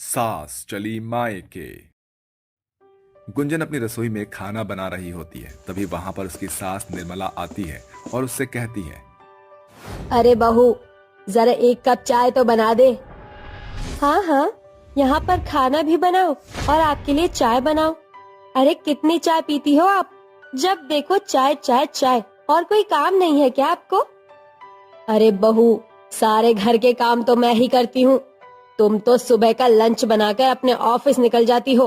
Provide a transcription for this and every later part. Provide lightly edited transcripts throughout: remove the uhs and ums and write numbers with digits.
सास चली मायके। गुंजन अपनी रसोई में खाना बना रही होती है। तभी वहां पर उसकी सास निर्मला आती है और उससे कहती है। अरे बहू, जरा एक कप चाय तो बना दे। हाँ हाँ, यहाँ पर खाना भी बनाओ और आपके लिए चाय बनाओ। अरे कितनी चाय पीती हो आप? जब देखो चाय चाय चाय, और कोई काम नहीं है क्या आपको? अरे बहू, सारे घर के काम तो मैं ही करती हूँ। तुम तो सुबह का लंच बनाकर अपने ऑफिस निकल जाती हो।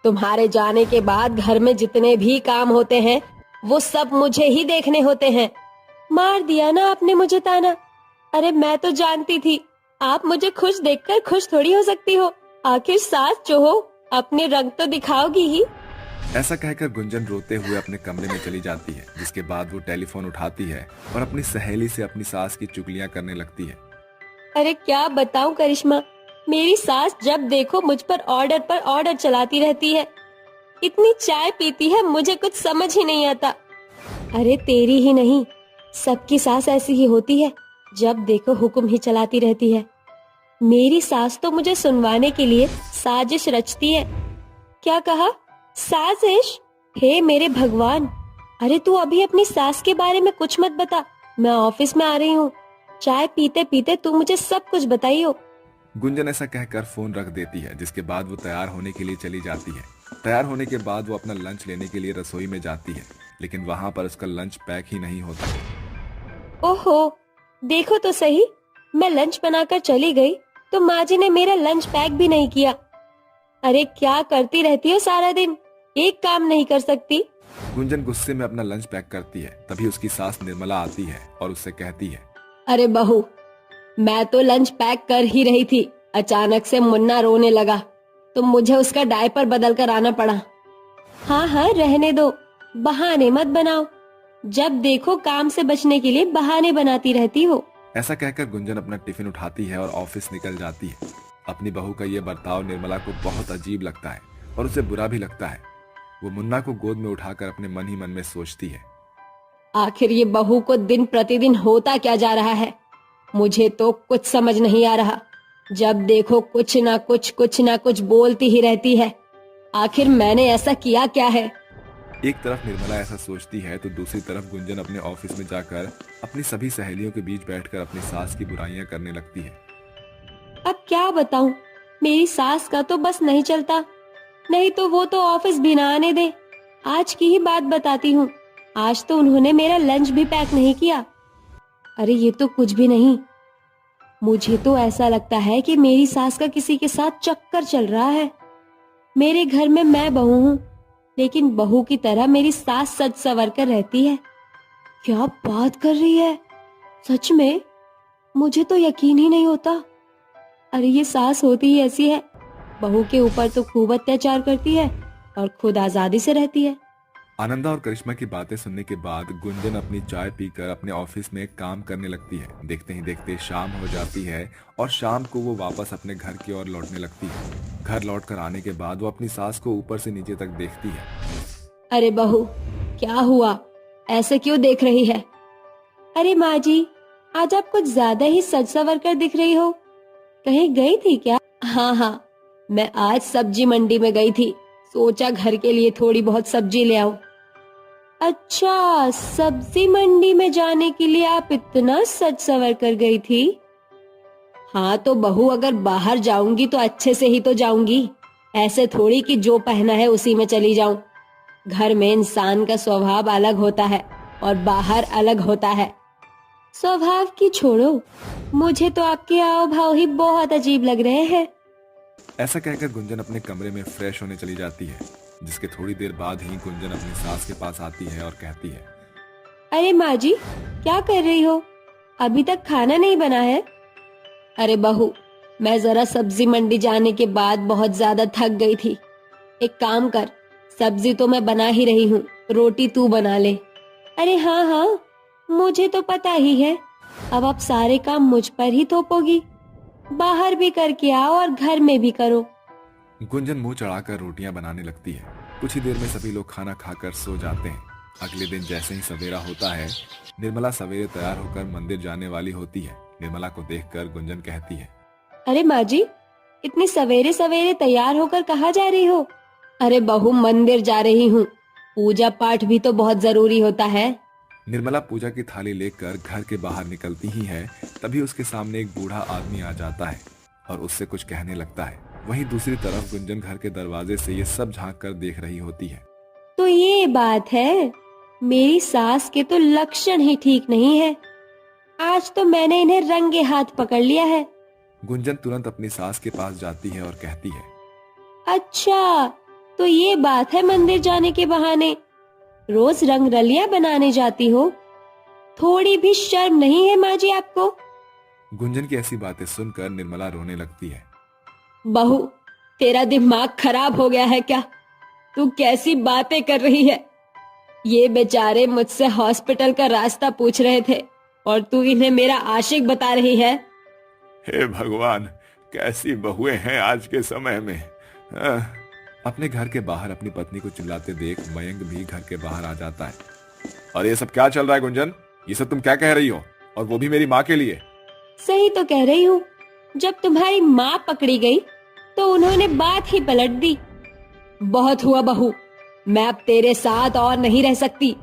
तुम्हारे जाने के बाद घर में जितने भी काम होते हैं वो सब मुझे ही देखने होते हैं। मार दिया ना आपने मुझे ताना। अरे मैं तो जानती थी आप मुझे खुश देखकर खुश थोड़ी हो सकती हो। आखिर सास जो हो, अपने रंग तो दिखाओगी ही। ऐसा कहकर गुंजन रोते हुए अपने कमरे में चली जाती है, जिसके बाद वो टेलीफोन उठाती है और अपनी सहेली से अपनी सास की चुगलियां करने लगती है। अरे क्या बताऊं करिश्मा, मेरी सास जब देखो मुझ पर ऑर्डर चलाती रहती है। इतनी चाय पीती है, मुझे कुछ समझ ही नहीं आता। अरे तेरी ही नहीं, सबकी सास ऐसी ही होती है। जब देखो हुक्म ही चलाती रहती है। मेरी सास तो मुझे सुनवाने के लिए साजिश रचती है। क्या कहा? साजिश? हे मेरे भगवान! अरे तू अभी अपनी सास के बारे में कुछ मत बता। मैं ऑफिस में आ रही हूँ। चाय पीते पीते तू मुझे सब कुछ बताइयो। गुंजन ऐसा कहकर फोन रख देती है, जिसके बाद वो तैयार होने के लिए चली जाती है। तैयार होने के बाद वो अपना लंच लेने के लिए रसोई में जाती है, लेकिन वहां पर उसका लंच पैक ही नहीं होता। ओहो, देखो तो सही, मैं लंच बनाकर चली गई तो माँ जी ने मेरा लंच पैक भी नहीं किया। अरे क्या करती रहती हो सारा दिन, एक काम नहीं कर सकती? गुंजन गुस्से में अपना लंच पैक करती है। तभी उसकी सास निर्मला आती है और उससे कहती है। अरे बहू, मैं तो लंच पैक कर ही रही थी, अचानक से मुन्ना रोने लगा तो मुझे उसका डायपर बदल कर आना पड़ा। हाँ हाँ रहने दो, बहाने मत बनाओ। जब देखो काम से बचने के लिए बहाने बनाती रहती हो। ऐसा कहकर गुंजन अपना टिफिन उठाती है और ऑफिस निकल जाती है। अपनी बहू का ये बर्ताव निर्मला को बहुत अजीब लगता है और उसे बुरा भी लगता है। वो मुन्ना को गोद में उठाकर अपने मन ही मन में सोचती है। आखिर ये बहू को दिन प्रतिदिन होता क्या जा रहा है? मुझे तो कुछ समझ नहीं आ रहा। जब देखो कुछ ना कुछ बोलती ही रहती है। आखिर मैंने ऐसा किया क्या है? एक तरफ निर्मला ऐसा सोचती है तो दूसरी तरफ गुंजन अपने ऑफिस में जाकर अपनी सभी सहेलियों के बीच बैठकर अपनी सास की बुराइयां करने लगती है। अब क्या बताऊं, मेरी सास का तो बस नहीं चलता। नहीं तो वो तो ऑफिस भी ना आने दे। आज की ही बात बताती हूँ। आज तो उन्होंने मेरा लंच भी पैक नहीं किया। अरे ये तो कुछ भी नहीं। मुझे तो ऐसा लगता है कि मेरी सास का किसी के साथ चक्कर चल रहा है। मेरे घर में मैं बहू हूँ, लेकिन बहू की तरह मेरी सास सज संवर कर रहती है। क्या बात कर रही है? सच में? मुझे तो यकीन ही नहीं होता। अरे ये सास होती ही ऐसी है, बहू के ऊपर तो खूब अत्याचार करती है और खुद आजादी से रहती है। आनंदा और करिश्मा की बातें सुनने के बाद गुंजन अपनी चाय पीकर अपने ऑफिस में काम करने लगती है। देखते ही देखते शाम हो जाती है और शाम को वो वापस अपने घर की ओर लौटने लगती है। घर लौटकर आने के बाद वो अपनी सास को ऊपर से नीचे तक देखती है। अरे बहू, क्या हुआ? ऐसे क्यों देख रही है? अरे माँ जी, आज आप कुछ ज्यादा ही सज संवर कर दिख रही हो। कहीं गई थी क्या? हाँ हाँ, मैं आज सब्जी मंडी में गई थी। सोचा घर के लिए थोड़ी बहुत सब्जी ले आऊं। अच्छा, सब्जी मंडी में जाने के लिए आप इतना सज संवर कर गई थी? हाँ तो बहू, अगर बाहर जाऊंगी तो अच्छे से ही तो जाऊंगी। ऐसे थोड़ी कि जो पहना है उसी में चली जाऊं। घर में इंसान का स्वभाव अलग होता है और बाहर अलग होता है। स्वभाव की छोड़ो, मुझे तो आपके हाव भाव ही बहुत अजीब लग रहे हैं। ऐसा कहकर गुंजन अपने कमरे में फ्रेश होने चली जाती है, जिसके थोड़ी देर बाद ही गुंजन अपनी सास के पास आती है और कहती है। अरे माँ जी, क्या कर रही हो? अभी तक खाना नहीं बना है? अरे बहू, मैं जरा सब्जी मंडी जाने के बाद बहुत ज्यादा थक गई थी। एक काम कर, सब्जी तो मैं बना ही रही हूँ, रोटी तू बना ले। अरे हाँ हाँ, मुझे तो पता ही है। अब आप सारे काम मुझ पर ही थोपोगी। बाहर भी करके आओ और घर में भी करो। गुंजन मुंह चढ़ाकर रोटियां बनाने लगती है। कुछ ही देर में सभी लोग खाना खाकर सो जाते हैं। अगले दिन जैसे ही सवेरा होता है, निर्मला सवेरे तैयार होकर मंदिर जाने वाली होती है। निर्मला को देखकर गुंजन कहती है। अरे माँ जी, इतनी सवेरे सवेरे तैयार होकर कहाँ जा रही हो? अरे बहू, मंदिर जा रही हूँ। पूजा पाठ भी तो बहुत जरूरी होता है। निर्मला पूजा की थाली लेकर घर के बाहर निकलती ही है, तभी उसके सामने एक बूढ़ा आदमी आ जाता है और उससे कुछ कहने लगता है। वहीं दूसरी तरफ गुंजन घर के दरवाजे से ये सब झांक कर देख रही होती है। तो ये बात है, मेरी सास के तो लक्षण ही ठीक नहीं है। आज तो मैंने इन्हें रंगे हाथ पकड़ लिया है। गुंजन तुरंत अपनी सास के पास जाती है और कहती है, अच्छा, तो ये बात है मंदिर जाने के बहाने रोज रंग रलियां बनाने जाती हो? थोड़ी भी शर्म नहीं है माँ जी आपको? गुंजन की ऐसी बातें सुनकर निर्मला रोने लगती है। बहू, तेरा दिमाग खराब हो गया है क्या? तू कैसी बातें कर रही है? ये बेचारे मुझसे हॉस्पिटल का रास्ता पूछ रहे थे और तू इन्हें मेरा आशिक बता रही है। हे भगवान, कैसी बहुएं हैं आज के समय में। अपने घर के बाहर अपनी पत्नी को चिल्लाते देख मयंक भी घर के बाहर आ जाता है। और ये सब क्या चल रहा है गुंजन? ये सब तुम क्या कह रही हो, और वो भी मेरी माँ के लिए? सही तो कह रही हूँ। जब तुम्हारी माँ पकड़ी गई तो उन्होंने बात ही पलट दी। बहुत हुआ बहू, मैं अब तेरे साथ और नहीं रह सकती।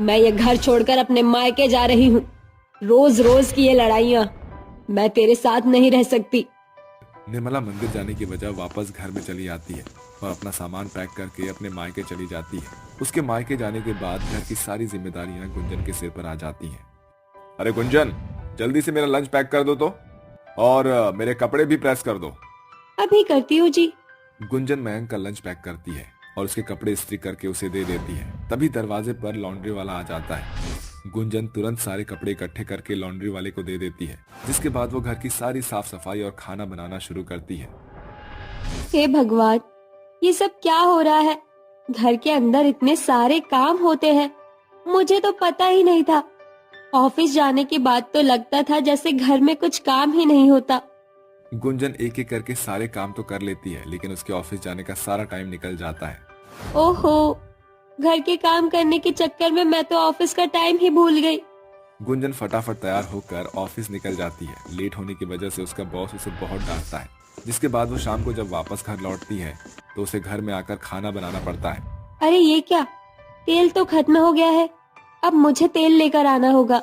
मैं ये घर छोड़कर अपने मायके जा रही हूँ। रोज रोज की ये लड़ाइयाँ, मैं तेरे साथ नहीं रह सकती। निर्मला मंदिर जाने की वजह वापस घर में चली आती है और अपना सामान पैक करके अपने मायके चली जाती है। उसके मायके जाने के बाद घर की सारी जिम्मेदारियां गुंजन के सिर पर आ जाती हैं। अरे गुंजन, जल्दी से मेरा लंच पैक कर दो तो, और मेरे कपड़े भी प्रेस कर दो। अभी करती हूँ जी। गुंजन मयंक का लंच पैक करती है और उसके कपड़े इस्त्री करके उसे दे देती है। तभी दरवाजे पर लॉन्ड्री वाला आ जाता है। गुंजन तुरंत सारे कपड़े इकट्ठे करके लॉन्ड्री वाले को दे देती है, जिसके बाद वो घर की सारी साफ सफाई और खाना बनाना शुरू करती है। हे भगवान, ये सब क्या हो रहा है? घर के अंदर इतने सारे काम होते हैं, मुझे तो पता ही नहीं था। ऑफिस जाने के बाद तो लगता था जैसे घर में कुछ काम ही नहीं होता। गुंजन एक एक करके सारे काम तो कर लेती है, लेकिन उसके ऑफिस जाने का सारा टाइम निकल जाता है। ओहो, घर के काम करने के चक्कर में मैं तो ऑफिस का टाइम ही भूल गई। गुंजन फटाफट तैयार होकर ऑफिस निकल जाती है। लेट होने की वजह से उसका बॉस उसे बहुत डांटता है, जिसके बाद वो शाम को जब वापस घर लौटती है तो उसे घर में आकर खाना बनाना पड़ता है। अरे ये क्या, तेल तो खत्म हो गया है। अब मुझे तेल लेकर आना होगा।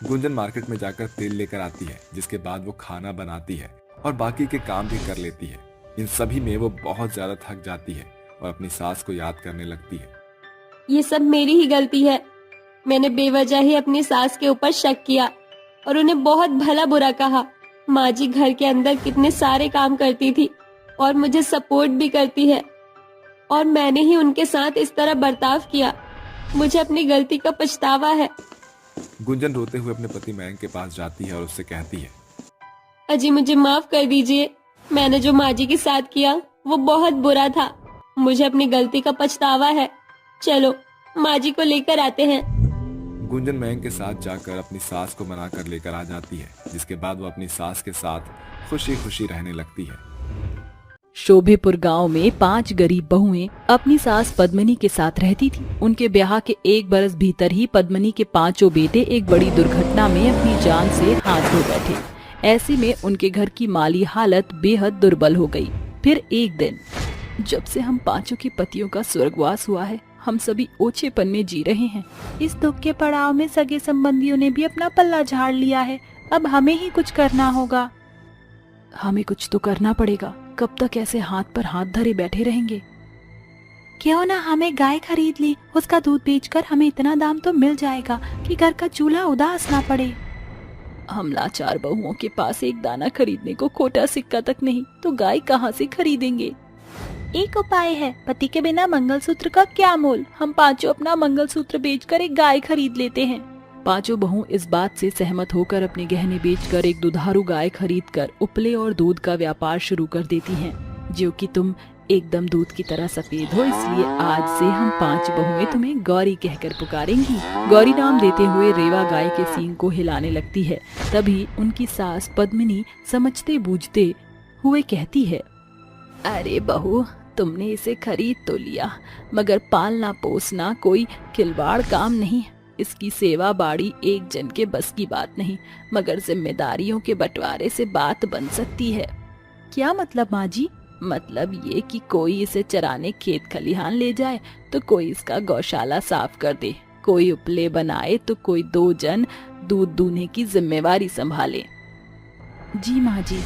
गुंजन मार्केट में जाकर तेल लेकर आती है, जिसके बाद वो खाना बनाती है और बाकी के काम भी कर लेती है। इन सभी में वो बहुत ज्यादा थक जाती है और अपनी सास को याद करने लगती है। ये सब मेरी ही गलती है। मैंने बेवजह ही अपनी सास के ऊपर शक किया और उन्हें बहुत भला बुरा कहा। माँ जी घर के अंदर कितने सारे काम करती थी और मुझे सपोर्ट भी करती है, और मैंने ही उनके साथ इस तरह बर्ताव किया। मुझे अपनी गलती का पछतावा है। गुंजन रोते हुए अपने पति मयंक के पास जाती है और उससे कहती है, अजी मुझे माफ कर दीजिए। मैंने जो माँ जी के साथ किया वो बहुत बुरा था। मुझे अपनी गलती का पछतावा है। चलो माँ जी को लेकर आते हैं। गुंजन मयंक के साथ जाकर अपनी सास को मना कर लेकर आ जाती है, जिसके बाद वो अपनी सास के साथ खुशी खुशी रहने लगती है। शोभेपुर गांव में 5 गरीब बहुएं अपनी सास पद्मिनी के साथ रहती थीं। उनके ब्याह के 1 बरस भीतर ही पद्मिनी के 5 बेटे एक बड़ी दुर्घटना में अपनी जान से हाथ धो बैठे। ऐसे में उनके घर की माली हालत बेहद दुर्बल हो गई। फिर एक दिन, जब से हम 5 के पतियों का स्वर्गवास हुआ है, हम सभी ओछेपन में जी रहे हैं। इस दुख के पड़ाव में सगे संबंधियों ने भी अपना पल्ला झाड़ लिया है। अब हमें ही कुछ करना होगा। हमें कुछ तो करना पड़ेगा। कब तक ऐसे हाथ पर हाथ धरे बैठे रहेंगे? क्यों ना हमें गाय खरीद ली, उसका दूध बेचकर हमें इतना दाम तो मिल जाएगा कि घर का चूल्हा उदास ना पड़े। हम लाचार बहुओं के पास एक दाना खरीदने को खोटा सिक्का तक नहीं, तो गाय कहाँ से खरीदेंगे? एक उपाय है, पति के बिना मंगलसूत्र का क्या मोल। हम 5 अपना मंगलसूत्र बेचकर एक गाय खरीद लेते हैं। 5 बहू इस बात से सहमत होकर अपने गहने बेचकर एक दुधारू गाय खरीदकर उपले और दूध का व्यापार शुरू कर देती हैं। जो कि तुम एकदम दूध की तरह सफेद हो, इसलिए आज से हम 5 बहुएं तुम्हें गौरी कहकर पुकारेंगी। गौरी नाम देते हुए रेवा गाय के सींग को हिलाने लगती है। तभी उनकी सास पद्मिनी समझते बूझते हुए कहती है, अरे बहू, तुमने इसे खरीद तो लिया, मगर पालना पोसना कोई खिलवाड़ काम नहीं। इसकी सेवा बाड़ी एक जन के बस की बात नहीं, मगर जिम्मेदारियों के बंटवारे से बात बन सकती है। क्या मतलब माँ जी? मतलब ये कि कोई इसे चराने खेत खलिहान ले जाए तो कोई इसका गौशाला साफ कर दे, कोई उपले बनाए तो कोई 2 जन दूध दूहने की जिम्मेवारी संभाले। जी माँ जी।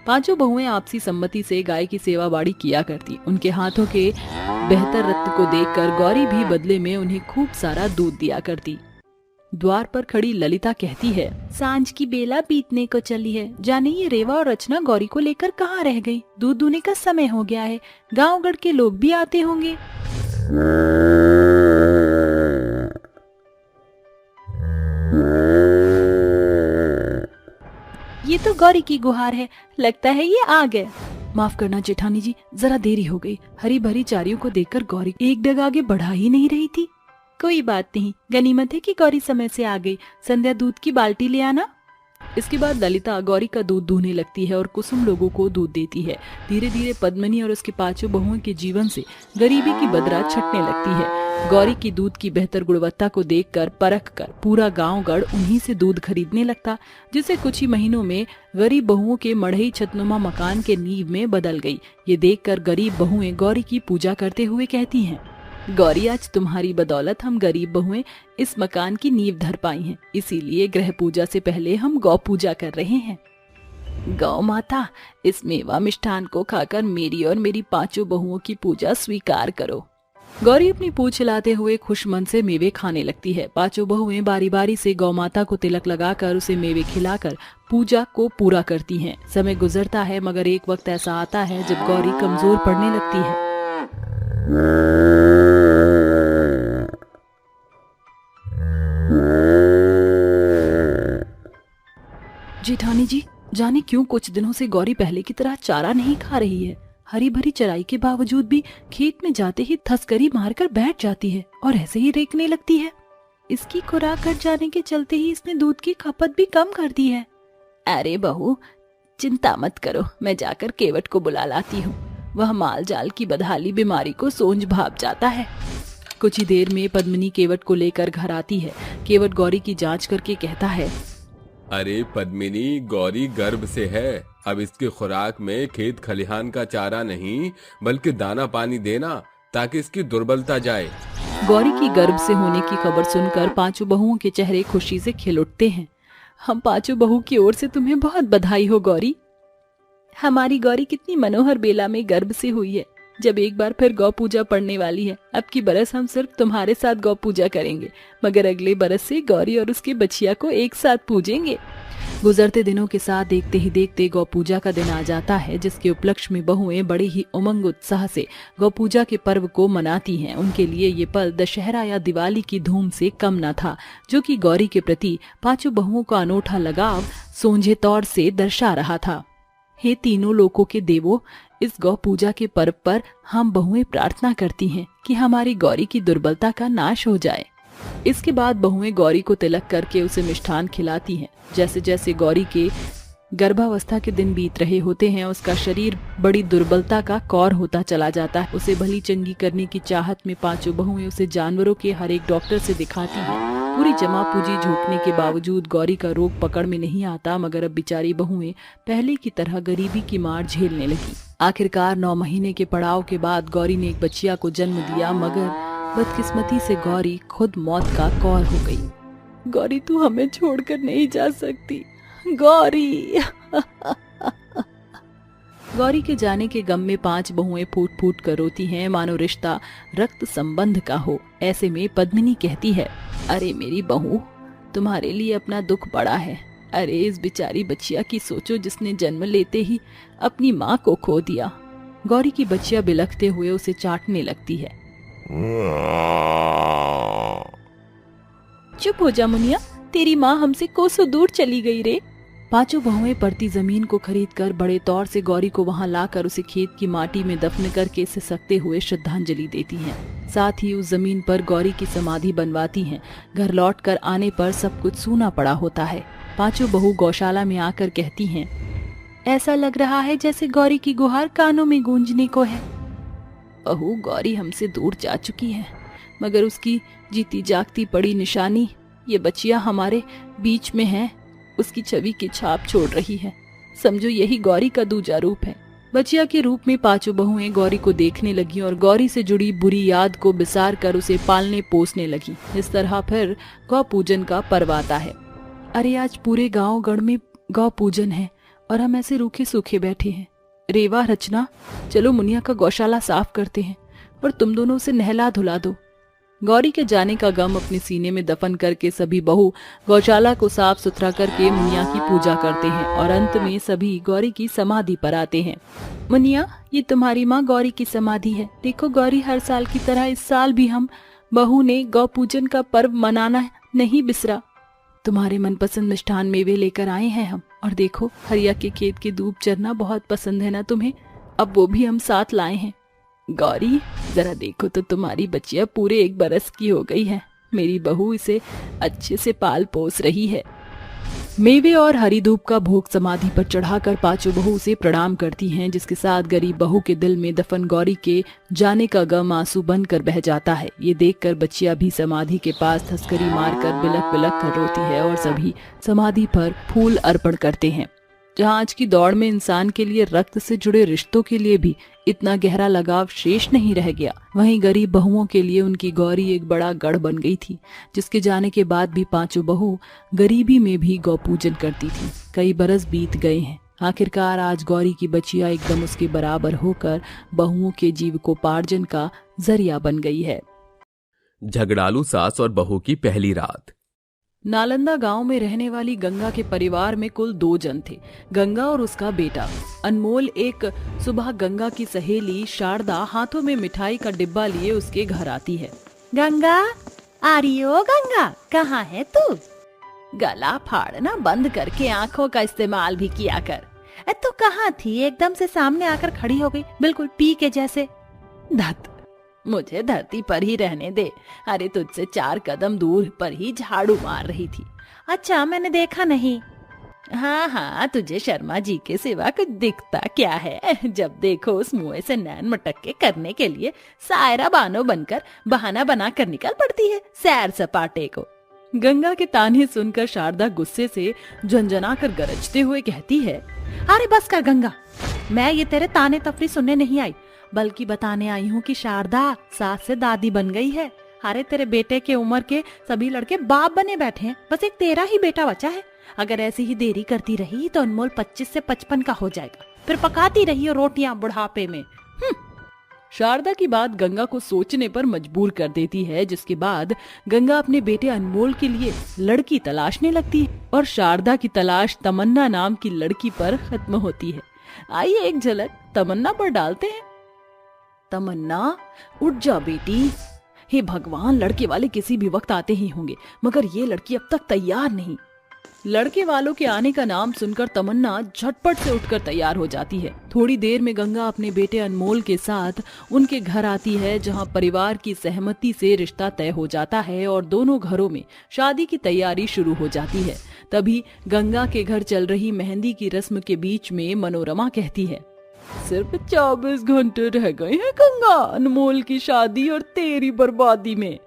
5 बहुएं आपसी सम्मति से गाय की सेवा बाड़ी किया करती। उनके हाथों के बेहतर रत्न को देखकर गौरी भी बदले में उन्हें खूब सारा दूध दिया करती। द्वार पर खड़ी ललिता कहती है, सांझ की बेला बीतने को चली है, जाने ये रेवा और रचना गौरी को लेकर कहाँ रह गई? दूध दूहने का समय हो गया है, गांव-गढ़ के लोग भी आते होंगे। ये तो गौरी की गुहार है, लगता है ये आ गए। माफ करना जेठानी जी, जरा देरी हो गई। हरी भरी चारियों को देखकर गौरी एक डग आगे बढ़ा ही नहीं रही थी। कोई बात नहीं, गनीमत है कि गौरी समय से आ गई। संध्या दूध की बाल्टी ले आना। इसके बाद ललिता गौरी का दूध दूहने लगती है और कुसुम लोगों को दूध देती है। धीरे धीरे पद्मिनी और उसके 5 बहुओं के जीवन से गरीबी की बदरा छटने लगती है। गौरी की दूध की बेहतर गुणवत्ता को देखकर परख कर पूरा गांव-गढ़ उन्हीं से दूध खरीदने लगता, जिससे कुछ ही महीनों में गरीब बहुओं के मढ़ई छतनुमा मकान के नींव में बदल गई। ये देखकर गरीब बहुएं गौरी की पूजा करते हुए कहती हैं, गौरी आज तुम्हारी बदौलत हम गरीब बहुएं इस मकान की नींव धर पाई हैं, इसीलिए गृह पूजा से पहले हम गौ पूजा कर रहे हैं। गौ माता, इस मेवा मिष्ठान को खाकर मेरी और मेरी 5 बहुओं की पूजा स्वीकार करो। गौरी अपनी पूंछ हिलाते हुए खुश मन से मेवे खाने लगती है। 5 बहुएं बारी बारी से गौ माता को तिलक लगाकर उसे मेवे खिलाकर पूजा को पूरा करती हैं। समय गुजरता है, मगर एक वक्त ऐसा आता है जब गौरी कमजोर पड़ने लगती है। जेठानी जी, जाने क्यों कुछ दिनों से गौरी पहले की तरह चारा नहीं खा रही है। हरी भरी चराई के बावजूद भी खेत में जाते ही थसकरी मारकर बैठ जाती है और ऐसे ही रेंकने लगती है। इसकी खुराक घट जाने के चलते ही इसने दूध की खपत भी कम कर दी है। अरे बहू, चिंता मत करो, मैं जाकर केवट को बुला लाती हूँ। वह माल जाल की बदहाली बीमारी को सोंझ भाप जाता है। कुछ ही देर में पद्मिनी केवट को लेकर घर आती है। केवट गौरी की जांच करके कहता है, अरे पद्मिनी, गौरी गर्भ से है। अब इसकी खुराक में खेत खलिहान का चारा नहीं बल्कि दाना पानी देना, ताकि इसकी दुर्बलता जाए। गौरी की गर्भ से होने की खबर सुनकर 5 बहुओं के चेहरे खुशी से खिल उठते हैं। हम 5 बहू की ओर से तुम्हें बहुत बधाई हो गौरी। हमारी गौरी कितनी मनोहर बेला में गर्भ से हुई है। जब एक बार फिर गौ पूजा पड़ने वाली है, अब की बरस हम सिर्फ तुम्हारे साथ गौ पूजा करेंगे, मगर अगले बरस से गौरी और उसके बछिया को एक साथ पूजेंगे। गुजरते दिनों के साथ देखते ही देखते गौ पूजा का दिन आ जाता है, जिसके उपलक्ष्य में बहुएं बड़े ही उमंग उत्साह से गौ पूजा के पर्व को मनाती हैं। उनके लिए ये पल दशहरा या दिवाली की धूम से कम न था, जो कि गौरी के प्रति 5 बहुओं का अनोखा लगाव सोंझे तौर से दर्शा रहा था। हे तीनों लोकों के देवों, इस गौ पूजा के पर्व पर हम बहुएं प्रार्थना करती हैं कि हमारी गौरी की दुर्बलता का नाश हो जाए। इसके बाद बहुएं गौरी को तिलक करके उसे मिष्ठान खिलाती हैं। जैसे जैसे गौरी के गर्भावस्था के दिन बीत रहे होते हैं, उसका शरीर बड़ी दुर्बलता का कौर होता चला जाता है। उसे भली चंगी करने की चाहत में 5 बहुएं उसे जानवरों के हर एक डॉक्टर से दिखाती हैं। पूरी जमा पूंजी झोंकने के बावजूद गौरी का रोग पकड़ में नहीं आता, मगर अब बेचारी बहुएं पहले की तरह गरीबी की मार झेलने लगी। आखिरकार 9 महीने के पड़ाव के बाद गौरी ने एक बच्चिया को जन्म दिया, मगर बदकिस्मती से गौरी खुद मौत का कौर हो गई। गौरी, तू हमें छोड़कर नहीं जा सकती गौरी। गौरी के जाने के गम में 5 बहुएं फूट फूट कर रोती हैं, मानो रिश्ता रक्त संबंध का हो। ऐसे में पद्मिनी कहती है, अरे मेरी बहू, तुम्हारे लिए अपना दुख बड़ा है। अरे इस बेचारी बच्चिया की सोचो, जिसने जन्म लेते ही अपनी माँ को खो दिया। गौरी की बच्चिया बिलखते हुए उसे चाटने लगती है। चुप हो जा मुनिया, तेरी माँ हमसे कोसों दूर चली गई रे। 5 बहुएं पड़ती जमीन को खरीदकर बड़े तौर से गौरी को वहां लाकर उसे खेत की माटी में दफन करके सिसकते हुए श्रद्धांजलि देती हैं। साथ ही उस जमीन पर गौरी की समाधि बनवाती हैं। घर लौटकर आने पर सब कुछ सूना पड़ा होता है। 5 बहू गौशाला में आकर कहती हैं, ऐसा लग रहा है जैसे गौरी की गुहार कानों में गूंजने को है। बहू, गौरी हमसे दूर जा चुकी है, मगर उसकी जीती जागती पड़ी निशानी ये बच्चिया हमारे बीच में है। उसकी छवि की छाप छोड़ रही है। समझो यही गौरी का दूजा रूप है। बचिया के रूप में पांचों बहुएं गौरी को देखने लगी और गौरी से जुड़ी बुरी याद को बिसार कर उसे पालने पोसने लगी। इस तरह फिर गौ पूजन का पर्व आता है। अरे आज पूरे गांव गढ़ में गौ पूजन है और हम ऐसे रूखे सूखे बैठे हैं। रेवा रचना, चलो मुनिया का गौशाला साफ करते हैं और तुम दोनों उसे नहला धुला दो। गौरी के जाने का गम अपने सीने में दफन करके सभी बहू गौशाला को साफ सुथरा करके मुनिया की पूजा करते हैं और अंत में सभी गौरी की समाधि पर आते हैं। मुनिया, ये तुम्हारी माँ गौरी की समाधि है। देखो गौरी, हर साल की तरह इस साल भी हम बहू ने गौ पूजन का पर्व मनाना नहीं बिसरा। तुम्हारे मनपसंद मिष्ठान मेवे लेकर आए हैं हम, और देखो हरिया के खेत के दूब चरना बहुत पसंद है ना तुम्हें, अब वो भी हम साथ लाए हैं। गौरी, जरा देखो तो तुम्हारी बचिया पूरे 1 बरस की हो गई है। मेरी बहू इसे अच्छे से पाल पोस रही है। मेवे और हरी धूप का भोग समाधि पर चढ़ाकर पांचों बहू से प्रणाम करती हैं, जिसके साथ गरीब बहू के दिल में दफन गौरी के जाने का गम आंसू बनकर बह जाता है। ये देखकर बच्चिया भी समाधि के पास थस्करी मारकर बिलक बिलक कर रोती है और सभी समाधि पर फूल अर्पण करते हैं। जहाँ आज की दौड़ में इंसान के लिए रक्त से जुड़े रिश्तों के लिए भी इतना गहरा लगाव शेष नहीं रह गया, वहीं गरीब बहुओं के लिए उनकी गौरी एक बड़ा गढ़ बन गई थी, जिसके जाने के बाद भी पांचों बहू गरीबी में भी गौ पूजन करती थी। कई बरस बीत गए हैं। आखिरकार आज गौरी की बचिया एकदम उसके बराबर होकर बहुओं के जीविकोपार्जन का जरिया बन गई है। झगड़ालू सास और बहू की पहली रात। नालंदा गांव में रहने वाली गंगा के परिवार में कुल 2 जन थे, गंगा और उसका बेटा अनमोल। एक सुबह गंगा की सहेली शारदा हाथों में मिठाई का डिब्बा लिए उसके घर आती है। गंगा, आ रही हो गंगा, कहाँ है तू? गला फाड़ना बंद करके आंखों का इस्तेमाल भी किया कर। तू कहाँ थी? एकदम से सामने आकर खड़ी हो गई, बिल्कुल पी के जैसे। धत, मुझे धरती पर ही रहने दे। अरे तुझसे 4 कदम दूर पर ही झाड़ू मार रही थी। अच्छा, मैंने देखा नहीं। हाँ, तुझे शर्मा जी के सिवा कुछ दिखता क्या है? जब देखो उस मुंह से नैन मटक्के करने के लिए सायरा बानो बनकर बहाना बना कर निकल पड़ती है सैर सपाटे को। गंगा के ताने सुनकर शारदा गुस्से से झंझना कर गरजते हुए कहती है, अरे बस कर गंगा, मैं ये तेरे ताने तफरी सुनने नहीं आई, बल्कि बताने आई हूँ कि शारदा सास से दादी बन गई है। अरे तेरे बेटे के उम्र के सभी लड़के बाप बने बैठे हैं, बस एक तेरा ही बेटा बचा है। अगर ऐसी ही देरी करती रही तो अनमोल 25 से 55 का हो जाएगा, फिर पकाती रही रोटियां बुढ़ापे में। शारदा की बात गंगा को सोचने पर मजबूर कर देती है, जिसके बाद गंगा अपने बेटे अनमोल के लिए लड़की तलाशने लगती है और शारदा की तलाश तमन्ना नाम की लड़की पर खत्म होती है। आइए एक झलक तमन्ना पर डालते हैं। तमन्ना, उठ जा बेटी। हे भगवान, लड़के वाले किसी भी वक्त आते ही होंगे, मगर ये लड़की अब तक तैयार नहीं। लड़के वालों के आने का नाम सुनकर तमन्ना झटपट से उठकर तैयार हो जाती है। थोड़ी देर में गंगा अपने बेटे अनमोल के साथ उनके घर आती है, जहां परिवार की सहमति से रिश्ता तय हो जाता है और दोनों घरों में शादी की तैयारी शुरू हो जाती है। तभी गंगा के घर चल रही मेहंदी की रस्म के बीच में मनोरमा कहती है, सिर्फ 24 घंटे रह गए हैं गंगा अनमोल की शादी और तेरी बर्बादी में।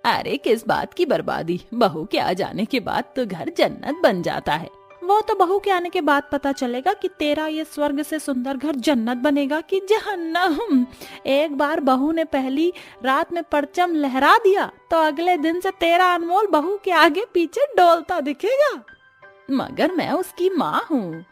अरे किस बात की बर्बादी? बहू के आ जाने के बाद तो घर जन्नत बन जाता है। वो तो बहू के आने के बाद पता चलेगा कि तेरा ये स्वर्ग से सुंदर घर जन्नत बनेगा कि जहन्नम। एक बार बहू ने पहली रात में परचम लहरा दिया तो अगले दिन से तेरा अनमोल बहू के आगे पीछे डोलता दिखेगा। मगर मैं उसकी माँ हूँ।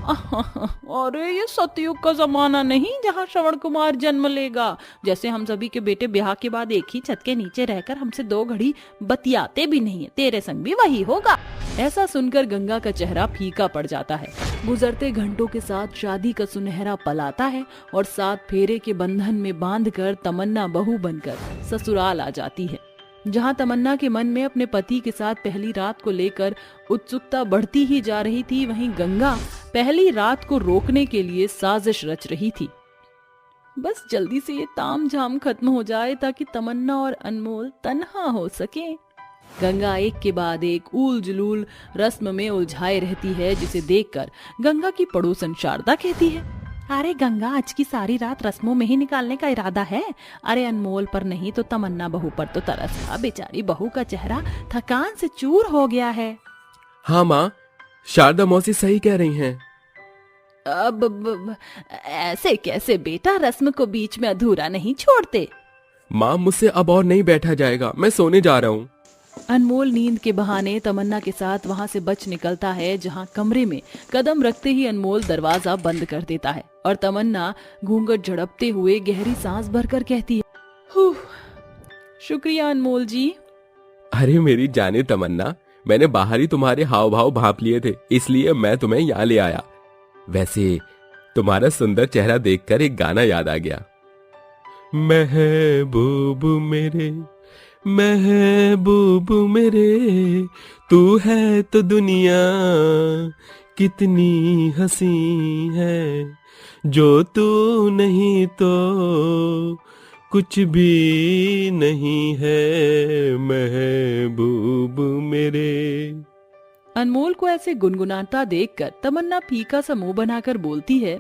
अरे ये सतयुग का जमाना नहीं जहाँ श्रवण कुमार जन्म लेगा। जैसे हम सभी के बेटे ब्याह के बाद एक ही छत के नीचे रहकर हमसे 2 घड़ी बतियाते भी नहीं है, तेरे संग भी वही होगा। ऐसा सुनकर गंगा का चेहरा फीका पड़ जाता है। गुजरते घंटों के साथ शादी का सुनहरा पल आता है और 7 फेरे के बंधन में बांधकर तमन्ना बहू बनकर ससुराल आ जाती है। जहां तमन्ना के मन में अपने पति के साथ पहली रात को लेकर उत्सुकता बढ़ती ही जा रही थी, वहीं गंगा पहली रात को रोकने के लिए साजिश रच रही थी। बस जल्दी से ये तामझाम खत्म हो जाए ताकि तमन्ना और अनमोल तन्हा हो सके। गंगा एक के बाद एक ऊल जुलूल रस्म में उलझाए रहती है, जिसे देखकर गंगा की पड़ोसन शारदा कहती है, अरे गंगा, आज की सारी रात रस्मों में ही निकालने का इरादा है? अरे अनमोल पर नहीं तो तमन्ना बहू पर तो तरस खा, बेचारी बहू का चेहरा थकान से चूर हो गया है। हाँ माँ, शारदा मौसी सही कह रही हैं। अब ऐसे कैसे बेटा, रस्म को बीच में अधूरा नहीं छोड़ते। माँ मुझसे अब और नहीं बैठा जाएगा, मैं सोने जा रहा हूँ। अनमोल नींद के बहाने तमन्ना के साथ वहां से बच निकलता है, जहां कमरे में कदम रखते ही अनमोल दरवाजा बंद कर देता है और तमन्ना घूंघट झड़पते हुए गहरी सांस भरकर कहती है, "हुँ, शुक्रिया अनमोल जी।" अरे मेरी जाने तमन्ना, मैंने बाहर ही तुम्हारे हाव भाव भांप लिए थे, इसलिए मैं तुम्हें यहाँ ले आया। वैसे तुम्हारा सुंदर चेहरा देखकर एक गाना याद आ गया। महबूब मेरे, महबूब मेरे, तू है तो दुनिया कितनी हंसी है, जो तू नहीं तो कुछ भी नहीं है, महबूब मेरे। अनमोल को ऐसे गुनगुनाता देखकर तमन्ना फीका सा मुंह बनाकर बोलती है,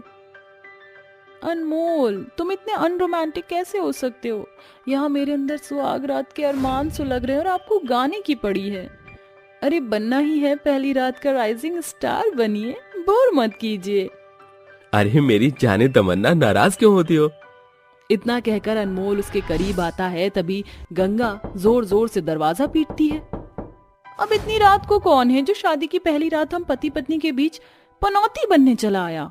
अनमोल तुम इतने अनरोमांटिक कैसे हो सकते हो? यहाँ मेरे अंदर सुहाग रात के अरमान सुलग रहे हैं और आपको गाने की पड़ी है। अरे बनना ही है पहली रात का राइजिंग स्टार, बनिए, बोर मत कीजिए। अरे मेरी जाने तमन्ना, नाराज क्यों होती हो? इतना कहकर अनमोल उसके करीब आता है, तभी गंगा जोर जोर से दरवाजा पीटती है। अब इतनी रात को कौन है जो शादी की पहली रात हम पति पत्नी के बीच पनौती बनने चला आया?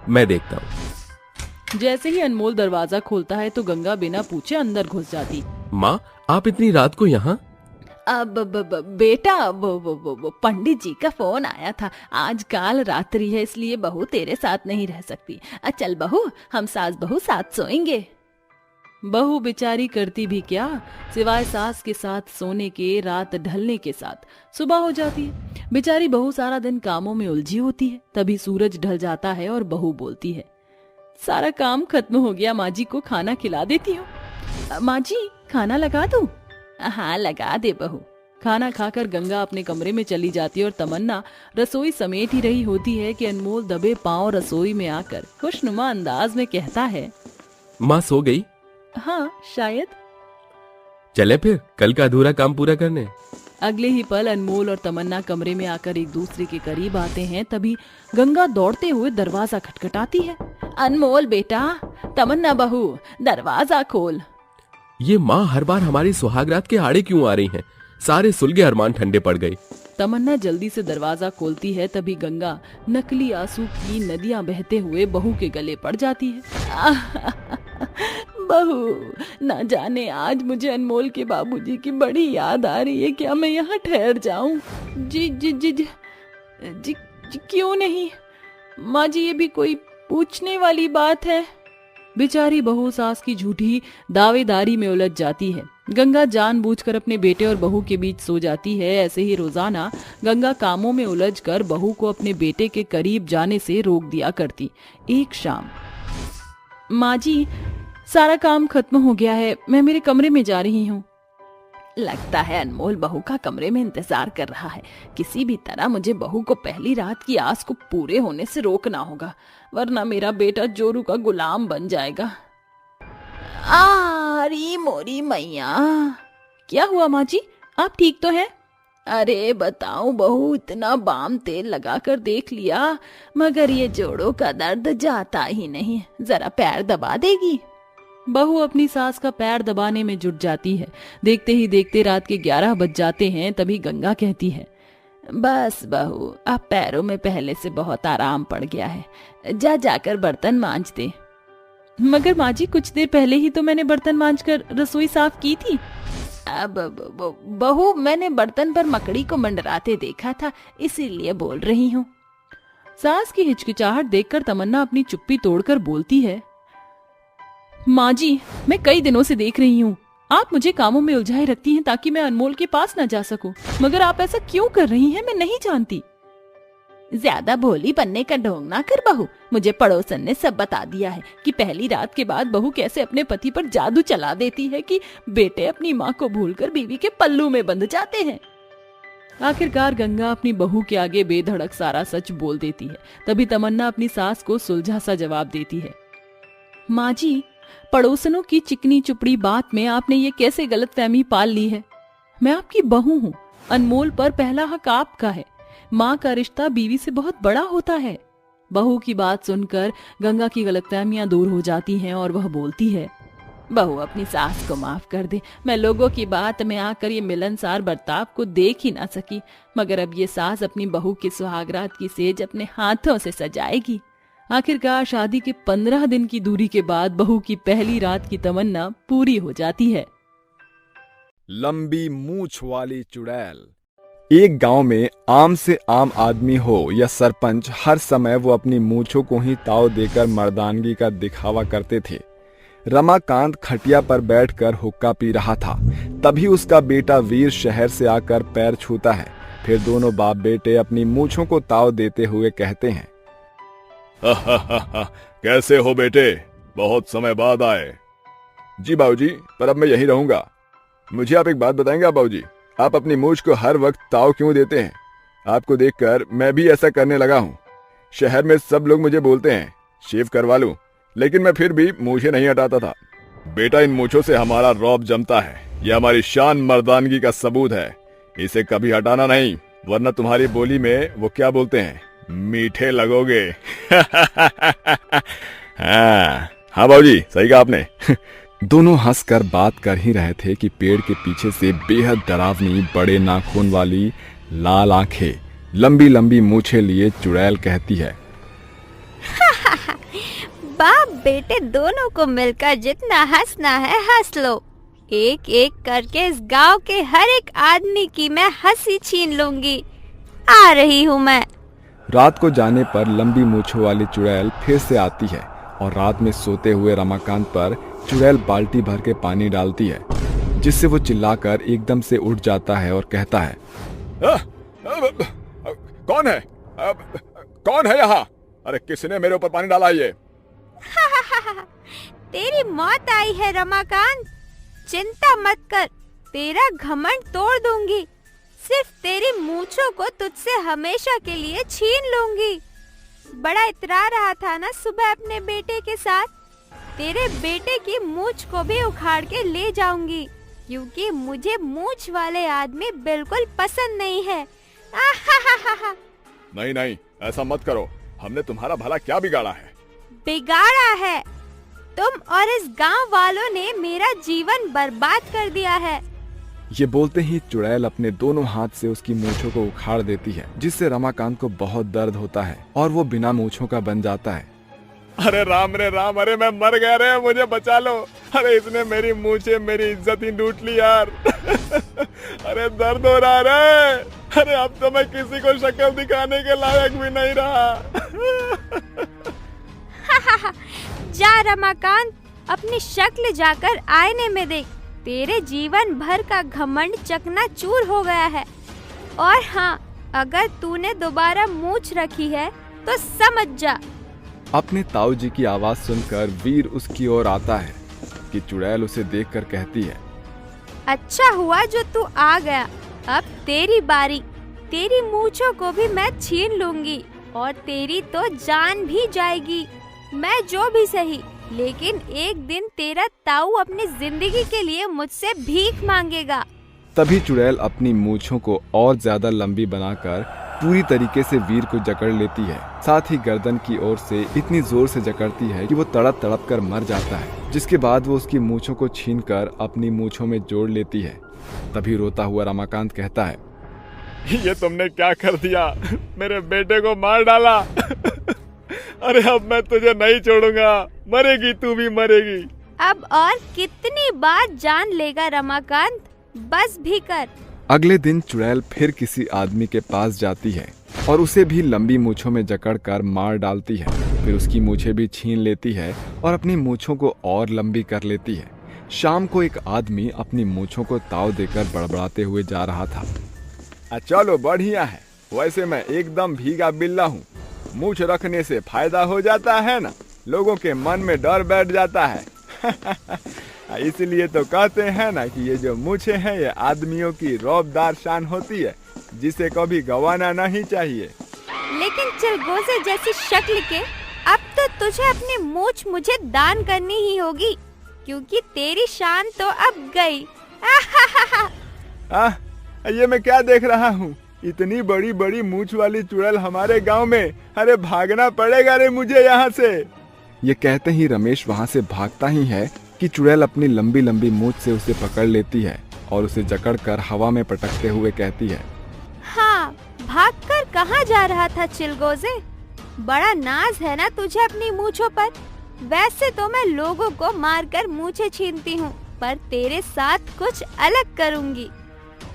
मैं देखता हूँ। जैसे ही अनमोल दरवाजा खोलता है तो गंगा बिना पूछे अंदर घुस जाती। माँ, आप इतनी रात को यहाँ? अब बेटा, वो पंडित जी का फोन आया था, आज काल रात्रि है इसलिए बहू तेरे साथ नहीं रह सकती। चल बहू, हम सास बहू साथ सोएंगे। बहू बेचारी करती भी क्या, सिवाय सास के साथ सोने के रात ढलने के साथ सुबह हो जाती है। बेचारी बहू सारा दिन कामों में उलझी होती है। तभी सूरज ढल जाता है और बहू बोलती है, सारा काम खत्म हो गया, माँ जी को खाना खिला देती हूँ। माँ जी खाना लगा दूं? हाँ लगा दे बहू। खाना खाकर गंगा अपने कमरे में चली जाती है और तमन्ना रसोई समेट ही रही होती है कि अनमोल दबे पांव रसोई में आकर खुशनुमा अंदाज में कहता है, माँ सो गई? हाँ शायद। चले फिर कल का अधूरा काम पूरा करने। अगले ही पल अनमोल और तमन्ना कमरे में आकर एक दूसरे के करीब आते हैं। तभी गंगा दौड़ते हुए दरवाजा खटखटाती है। अनमोल बेटा, तमन्ना बहू, दरवाजा खोल। ये माँ हर बार हमारी सुहागरात के आड़े क्यों आ रही हैं? सारे सुलगे अरमान ठंडे पड़ गए। तमन्ना जल्दी से दरवाजा खोलती है। तभी गंगा नकली आंसू की नदियां बहते हुए बहू के गले पड़ जाती है। बहू, न जाने आज मुझे अनमोल के बाबूजी की बड़ी याद आ रही है, क्या मैं यहाँ ठहर जाऊं? जी जी जी जी जी, जी क्यों नहीं माँ जी, ये भी कोई पूछने वाली बात है। बेचारी बहू सास की झूठी दावेदारी में उलझ जाती है। गंगा जानबूझकर अपने बेटे और बहू के बीच सो जाती है। ऐसे ही रोजाना गंगा कामों में उलझकर बहू को अपने बेटे के करीब जाने से रोक दिया करती। एक शाम, माँ जी सारा काम खत्म हो गया है, मैं मेरे कमरे में जा रही हूँ। लगता है अनमोल बहू का कमरे में इंतजार कर रहा है। किसी भी तरह मुझे बहू को पहली रात की आस को पूरे होने से रोकना होगा, वरना मेरा बेटा जोरू का गुलाम बन जाएगा। अरे मोरी मैया। क्या हुआ माँ जी, आप ठीक तो हैं? अरे बताऊं बहू, इतना बाम तेल लगाकर देख लिया मगर ये जोड़ों का दर्द जाता ही नहीं। जरा पैर दबा देगी? बहू अपनी सास का पैर दबाने में जुट जाती है। देखते ही देखते रात के 11 बज जाते हैं। तभी गंगा कहती है, बस बहू, अब पैरों में पहले से बहुत आराम पड़ गया है, जाकर बर्तन मांज दे। मगर माँ जी, कुछ देर पहले ही तो मैंने बर्तन मांजकर रसोई साफ की थी। अब बहू, मैंने बर्तन पर मकड़ी को मंडराते देखा था, इसीलिए बोल रही हूँ। सास की हिचकिचाहट देखकर तमन्ना अपनी चुप्पी तोड़कर बोलती है, माँ जी, मैं कई दिनों से देख रही हूँ आप मुझे कामों में उलझाए रखती हैं ताकि मैं अनमोल के पास न जा सकूं, मगर आप ऐसा क्यों कर रही हैं मैं नहीं जानती। ज्यादा भोली बनने का ढोंग ना कर बहू, मुझे पड़ोसन ने सब बता दिया है कि पहली रात के बाद बहू कैसे अपने पति पर जादू चला देती है कि बेटे अपनी माँ को भूलकर बीवी के पल्लू में बंध जाते हैं। आखिरकार गंगा अपनी बहू के आगे बेधड़क सारा सच बोल देती है। तभी तमन्ना अपनी सास को सुलझा सा जवाब देती है, माँ जी, पड़ोसनों की चिकनी चुपड़ी बात में आपने ये कैसे गलतफहमी पाल ली है। मैं आपकी बहू हूँ, अनमोल पर पहला हक आपका है। माँ का रिश्ता बीवी से बहुत बड़ा होता है। बहू की बात सुनकर गंगा की गलतफहमियां दूर हो जाती हैं और वह बोलती है, बहू अपनी सास को माफ कर दे। मैं लोगों की बात में आकर ये मिलनसार बर्ताव को देख ही ना सकी, मगर अब ये सास अपनी बहू की सुहागरात की सेज अपने हाथों से सजाएगी। आखिरकार शादी के 15 दिन की दूरी के बाद बहू की पहली रात की तमन्ना पूरी हो जाती है। लंबी मूछ वाली चुड़ैल। एक गांव में आम से आम आदमी हो या सरपंच, हर समय वो अपनी मूछों को ही ताव देकर मर्दानगी का दिखावा करते थे। रमाकांत खटिया पर बैठकर हुक्का पी रहा था, तभी उसका बेटा वीर शहर से आकर पैर छूता है। फिर दोनों बाप बेटे अपनी मूछों को ताव देते हुए कहते हैं, कैसे हो बेटे, बहुत समय बाद आए। जी बाबूजी, पर अब मैं यहीं रहूंगा। मुझे आप एक बात बताएंगे बाबूजी, आप अपनी मूछ को हर वक्त ताव क्यों देते हैं? आपको देखकर मैं भी ऐसा करने लगा हूँ। शहर में सब लोग मुझे बोलते हैं शेव करवा लूं, लेकिन मैं फिर भी मूछें नहीं हटाता था। बेटा, इन मूछों से हमारा रौब जमता है, यह हमारी शान मर्दानगी का सबूत है। इसे कभी हटाना नहीं, वरना तुम्हारी बोली में वो क्या बोलते हैं, मीठे लगोगे। हाँ बाबूजी, सही कहा आपने। दोनों हंसकर बात कर ही रहे थे कि पेड़ के पीछे से बेहद डरावनी, बड़े नाखून वाली लाल आंखें, लंबी लंबी मूछें लिए चुड़ैल कहती है, बाप बेटे दोनों को मिलकर जितना हंसना है हंस लो। एक एक करके इस गांव के हर एक आदमी की मैं हंसी छीन लूंगी। आ रही हूँ मैं। रात को जाने पर लंबी मूछों वाली चुड़ैल फिर से आती है और रात में सोते हुए रमाकांत पर चुड़ैल बाल्टी भर के पानी डालती है, जिससे वो चिल्लाकर एकदम से उठ जाता है और कहता है, कौन है? कौन है यहाँ? अरे किसने मेरे ऊपर पानी डाला? ये तेरी मौत आई है रमाकांत, चिंता मत कर, तेरा घमंड तोड़ दूंगी। सिर्फ तेरी मूंछों को तुझसे हमेशा के लिए छीन लूंगी। बड़ा इतरा रहा था ना सुबह अपने बेटे के साथ, तेरे बेटे की मूंछ को भी उखाड़ के ले जाऊंगी, क्योंकि मुझे मूंछ वाले आदमी बिल्कुल पसंद नहीं है। नहीं नहीं, ऐसा मत करो, हमने तुम्हारा भला क्या बिगाड़ा है? बिगाड़ा है तुम और इस गांव वालों ने मेरा जीवन बर्बाद कर दिया है। ये बोलते ही चुड़ैल अपने दोनों हाथ से उसकी मूंछों को उखाड़ देती है, जिससे रमाकांत को बहुत दर्द होता है और वो बिना मूंछों का बन जाता है। अरे राम रे राम, अरे मैं मर गया रे, मुझे बचा लो। अरे इसने मेरी मूंछें, मेरी इज्जत ही लूट ली यार। अरे दर्द हो रहा रे। अरे अब तो मैं किसी को शक्ल दिखाने के लायक भी नहीं रहा। जा रमाकांत, अपनी शक्ल जाकर आईने में देख, तेरे जीवन भर का घमंड चकनाचूर हो गया है। और हाँ, अगर तूने दोबारा मूंछ रखी है तो समझ जा। अपने ताऊ जी की आवाज सुनकर वीर उसकी ओर आता है कि चुड़ैल उसे देखकर कहती है, अच्छा हुआ जो तू आ गया, अब तेरी बारी। तेरी मूंछों को भी मैं छीन लूंगी और तेरी तो जान भी जाएगी। मैं जो भी सही, लेकिन एक दिन तेरा ताऊ अपनी जिंदगी के लिए मुझसे भीख मांगेगा। तभी चुड़ैल अपनी मूंछों को और ज्यादा लंबी बनाकर पूरी तरीके से वीर को जकड़ लेती है। साथ ही गर्दन की ओर से इतनी जोर से जकड़ती है कि वो तड़प तड़प कर मर जाता है, जिसके बाद वो उसकी मूंछों को छीनकर अपनी मूंछों में जोड़ लेती है। तभी रोता हुआ रमाकांत कहता है, ये तुमने क्या कर दिया? मेरे बेटे को मार डाला। अरे अब मैं तुझे नहीं छोड़ूंगा, मरेगी तू भी मरेगी। अब और कितनी बार जान लेगा रमाकांत, बस भी कर। अगले दिन चुड़ैल फिर किसी आदमी के पास जाती है और उसे भी लंबी मूंछों में जकड़कर मार डालती है। फिर उसकी मूंछें भी छीन लेती है और अपनी मूंछों को और लंबी कर लेती है। शाम को एक आदमी अपनी मूंछों को ताव देकर बड़बड़ाते हुए जा रहा था। चलो बढ़िया है, वैसे मैं एकदम भीगा बिल्ला हूँ, मूंछ रखने से फायदा हो जाता है ना, लोगों के मन में डर बैठ जाता है। इसलिए तो कहते हैं ना कि ये जो मूंछें हैं ये आदमियों की रौबदार शान होती है, जिसे कभी गंवाना नहीं चाहिए। लेकिन चिलगोजे जैसी शक्ल के अब तो तुझे अपनी मूंछ मुझे दान करनी ही होगी, क्योंकि तेरी शान तो अब गई। ये मैं क्या देख रहा हूँ? इतनी बड़ी बड़ी मूछ वाली चुड़ैल हमारे गांव में, अरे भागना पड़ेगा रे मुझे यहाँ से। ये कहते ही रमेश वहाँ से भागता ही है कि चुड़ैल अपनी लंबी लंबी मूछ से उसे पकड़ लेती है और उसे जकड़कर हवा में पटकते हुए कहती है, हाँ, भागकर कहाँ जा रहा था चिलगोजे? बड़ा नाज है ना तुझे अपनी मूछों पर। वैसे तो मैं लोगों को मारकर मूछें छीनती हूँ, पर तेरे साथ कुछ अलग करूँगी।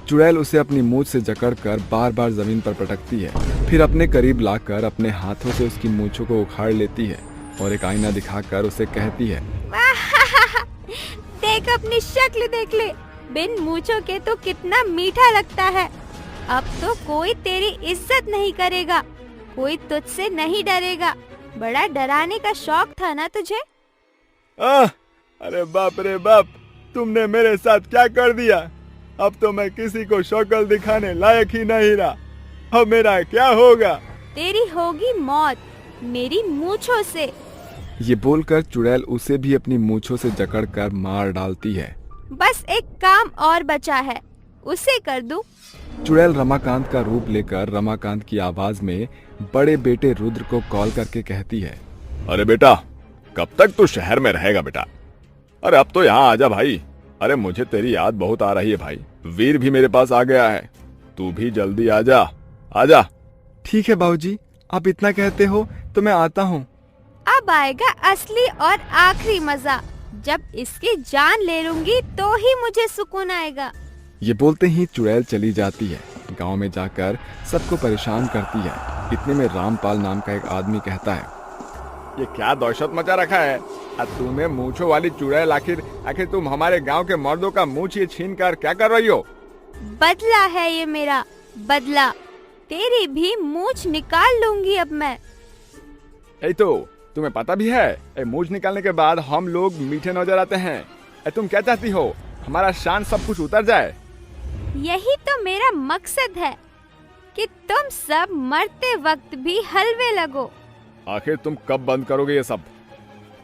चुड़ैल उसे अपनी मूछ से जकड़कर बार बार जमीन पर पटकती है, फिर अपने करीब लाकर अपने हाथों से उसकी मूछों को उखाड़ लेती है और एक आईना दिखाकर उसे कहती है, देख अपनी शक्ल देख ले, बिन मूछों के तो कितना मीठा लगता है। अब तो कोई तेरी इज्जत नहीं करेगा, कोई तुझसे नहीं डरेगा। बड़ा डराने का शौक था ना तुझे? अरे बाप रे बाप, तुमने मेरे साथ क्या कर दिया? अब तो मैं किसी को शक्ल दिखाने लायक ही नहीं रहा। अब मेरा क्या होगा? तेरी होगी मौत मेरी मूछों से। ये बोलकर चुड़ैल उसे भी अपनी मूछों से जकड़कर मार डालती है। बस एक काम और बचा है, उसे कर दूं? चुड़ैल रमाकांत का रूप लेकर रमाकांत की आवाज में बड़े बेटे रुद्र को कॉल करके कहती है, अरे बेटा, कब तक तू शहर में रहेगा बेटा? अरे अब तो यहाँ आजा भाई। अरे मुझे तेरी याद बहुत आ रही है भाई। वीर भी मेरे पास आ गया है, तू भी जल्दी आजा, आजा। ठीक है बाबूजी, आप इतना कहते हो तो मैं आता हूँ। अब आएगा असली और आखिरी मजा, जब इसकी जान ले लूंगी तो ही मुझे सुकून आएगा। ये बोलते ही चुड़ैल चली जाती है। गांव में जाकर सबको परेशान करती है। इतने में रामपाल नाम का एक आदमी कहता है, ये क्या दहशत मचा रखा है? तूने मूंछों वाली चुड़ैल, आखिर तुम हमारे गांव के मर्दों का मूंछ ये छीन कर क्या कर रही हो? बदला है ये मेरा, बदला। तेरी भी मूंछ निकाल लूंगी अब मैं। तो तुम्हें पता भी है, मूंछ निकालने के बाद हम लोग मीठे नजर आते हैं। तुम क्या चाहती हो, हमारा शान सब कुछ उतर जाए? यही तो मेरा मकसद है कि तुम सब मरते वक्त भी हलवे लगो। आखिर तुम कब बंद करोगे ये सब?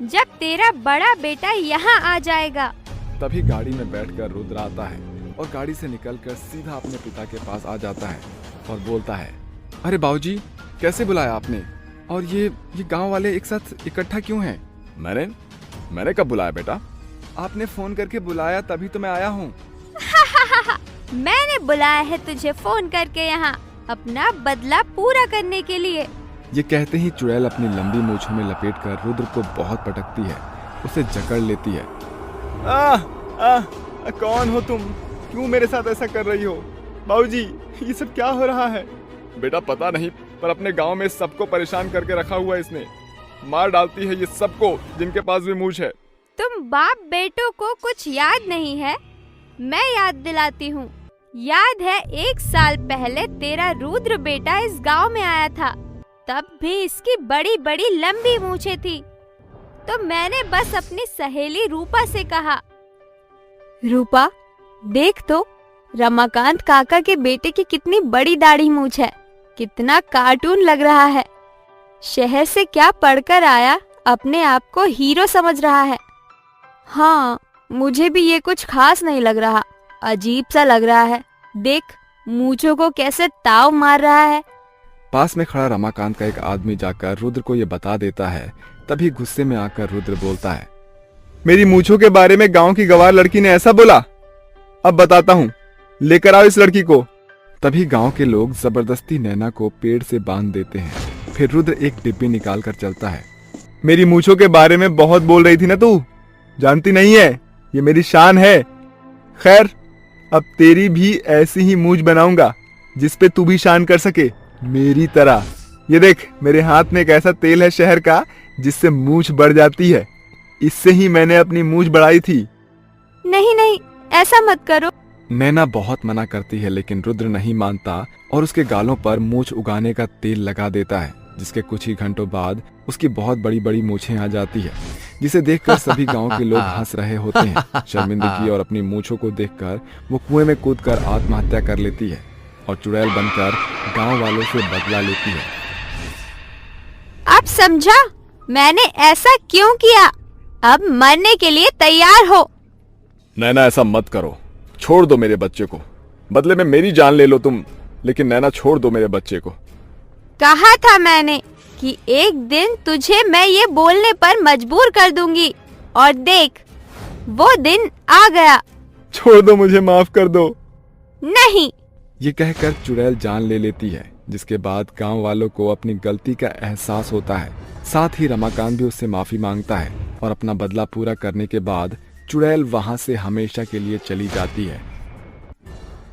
जब तेरा बड़ा बेटा यहाँ आ जाएगा। तभी गाड़ी में बैठकर रुद्र आता है और गाड़ी से निकलकर सीधा अपने पिता के पास आ जाता है और बोलता है, अरे बाबूजी, कैसे बुलाया आपने? और ये गांव वाले एक साथ इकट्ठा क्यों हैं? मैंने कब बुलाया बेटा? आपने फोन करके बुलाया तभी तो मैं आया हूँ। मैंने बुलाया है तुझे फोन करके यहाँ अपना बदला पूरा करने के लिए। ये कहते ही चुड़ैल अपनी लंबी मूंछों में लपेटकर रुद्र को बहुत पटकती है, उसे जकड़ लेती है। कौन हो तुम? क्यों मेरे साथ ऐसा कर रही हो? बाबूजी, ये सब क्या हो रहा है? बेटा पता नहीं, पर अपने गांव में सबको परेशान करके रखा हुआ है इसने। मार डालती है ये सबको जिनके पास भी मूंछ है। तुम बाप बेटों को कुछ याद नहीं है? मैं याद दिलाती हूँ। याद है 1 साल पहले तेरा रुद्र बेटा इस गांव में आया था, तब भी इसकी बड़ी बड़ी लंबी मूछें थी। तो मैंने बस अपनी सहेली रूपा से कहा, रूपा देख तो रमाकांत काका के बेटे की कितनी बड़ी दाढ़ी मूछ है, कितना कार्टून लग रहा है। शहर से क्या पढ़कर आया, अपने आप को हीरो समझ रहा है। हाँ, मुझे भी ये कुछ खास नहीं लग रहा, अजीब सा लग रहा है। देख मूछों को कैसे ताव मार रहा है। पास में खड़ा रमाकांत का एक आदमी जाकर रुद्र को ये बता देता है। तभी गुस्से में आकर रुद्र बोलता है, मेरी मूछों के बारे में गांव की गवार लड़की ने ऐसा बोला? अब बताता हूँ, लेकर आओ इस लड़की को। तभी गांव के लोग जबरदस्ती नैना को पेड़ से बांध देते हैं। फिर रुद्र एक डिब्बी निकाल कर चलता है। मेरी मूछों के बारे में बहुत बोल रही थी ना तू, जानती नहीं है ये मेरी शान है। खैर, अब तेरी भी ऐसी ही मूछ बनाऊंगा जिसपे तू भी शान कर सके मेरी तरह। ये देख, मेरे हाथ में एक ऐसा तेल है शहर का जिससे मूछ बढ़ जाती है। इससे ही मैंने अपनी मूछ बढ़ाई थी। नहीं नहीं, ऐसा मत करो। नैना बहुत मना करती है, लेकिन रुद्र नहीं मानता और उसके गालों पर मूछ उगाने का तेल लगा देता है, जिसके कुछ ही घंटों बाद उसकी बहुत बड़ी बड़ी मूछें आ जाती है, जिसे देखकर सभी गांव के लोग हंस रहे होते हैं। शर्मिंदगी और अपनी मूछों को देखकर वो कुएं में कूदकर आत्महत्या कर लेती है और चुड़ैल बनकर गांव वालों से बदला लेती है। अब समझा मैंने ऐसा क्यों किया? अब मरने के लिए तैयार हो। नैना, ऐसा मत करो, छोड़ दो मेरे बच्चे को, बदले में मेरी जान ले लो तुम। लेकिन नैना छोड़ दो मेरे बच्चे को। कहा था मैंने कि एक दिन तुझे मैं ये बोलने पर मजबूर कर दूंगी, और देख वो दिन आ गया। छोड़ दो मुझे, माफ कर दो। नहीं। ये कहकर चुड़ैल जान ले लेती है, जिसके बाद गांव वालों को अपनी गलती का एहसास होता है। साथ ही रमाकांत भी उससे माफी मांगता है और अपना बदला पूरा करने के बाद चुड़ैल वहां से हमेशा के लिए चली जाती है।